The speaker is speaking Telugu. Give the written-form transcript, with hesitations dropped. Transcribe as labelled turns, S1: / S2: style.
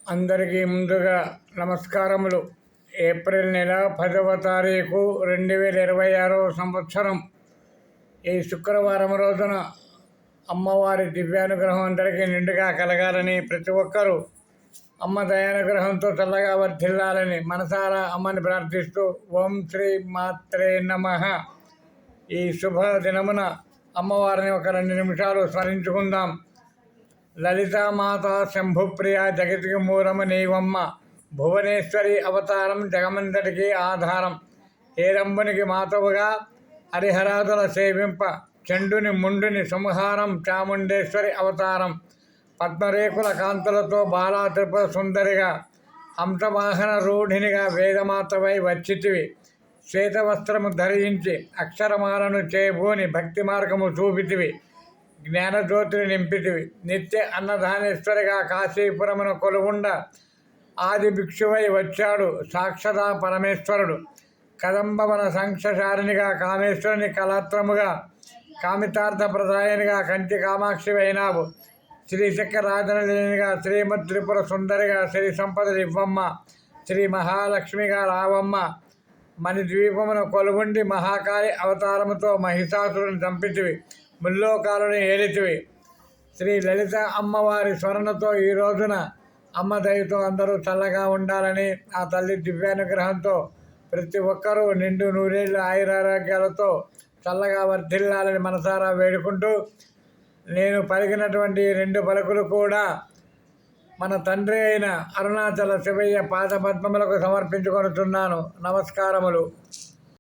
S1: అందరికీ ముందుగా నమస్కారములు. ఏప్రిల్ నెల 10వ తారీఖు 2026 సంవత్సరం ఈ శుక్రవారం రోజున అమ్మవారి దివ్యానుగ్రహం అందరికీ నిండుగా కలగాలని, ప్రతి ఒక్కరూ అమ్మ దయానుగ్రహంతో చల్లగా వర్ధిల్లాలని మనసారా అమ్మని ప్రార్థిస్తూ ఓం శ్రీ మాత్రే నమః. ఈ శుభ దినమున అమ్మవారిని ఒక 2 నిమిషాలు స్మరించుకుందాం. లలితామాత శంభుప్రియ జగతికి మూలము నీవమ్మ, భువనేశ్వరి అవతారం జగమంతటికి ఆధారం. హేరంబునికి మాతవుగా హరిహరాదుల సేవింప, చండుని ముండుని సంహారం చాముండేశ్వరి అవతారం. పద్మరేకుల కాంతులతో బాలా త్రిపుర సుందరిగా, హంసవాహన రూఢినిగా వేదమాతవై వచ్చితివి. శ్వేతవస్త్రము ధరించి అక్షరమాలను చేబూని భక్తి మార్గము చూపితివి. జ్ఞానజ్యోతిని నింపితివి. నిత్య అన్నదానేశ్వరిగా కాశీపురమున కొలువుండ ఆది భిక్షువై వచ్చాడు సాక్షాత్ పరమేశ్వరుడు. కదంబవన సంక్షసారినిగా కామేశ్వరుని కళత్రముగా, కామితార్థ ప్రదాయనిగా కంచి కామాక్షి అయినావు. శ్రీచక్ర రాజనలినిగా, శ్రీమద్ త్రిపుర సుందరిగా, శ్రీ సంపద ఇవ్వమ్మ, శ్రీ మహాలక్ష్మిగా రావమ్మ. మణిద్వీపమున కొలువుండి మహాకాళి అవతారముతో మహిషాసురుని చంపితివి. ముల్లోకాలను ఏలితివి. శ్రీ లలిత అమ్మవారి స్మరణతో ఈ రోజున అమ్మ దయతో అందరూ చల్లగా ఉండాలని, ఆ తల్లి దివ్యానుగ్రహంతో ప్రతి ఒక్కరూ నిండు నూరేళ్ళు ఆయురారోగ్యాలతో చల్లగా వర్ధిల్లాలని మనసారా వేడుకుంటూ, నేను పలికినటువంటి 2 పలుకులు కూడా మన తండ్రి అయిన అరుణాచల శివయ్య పాదపద్మములకు సమర్పించుకొనుచున్నాను. నమస్కారములు.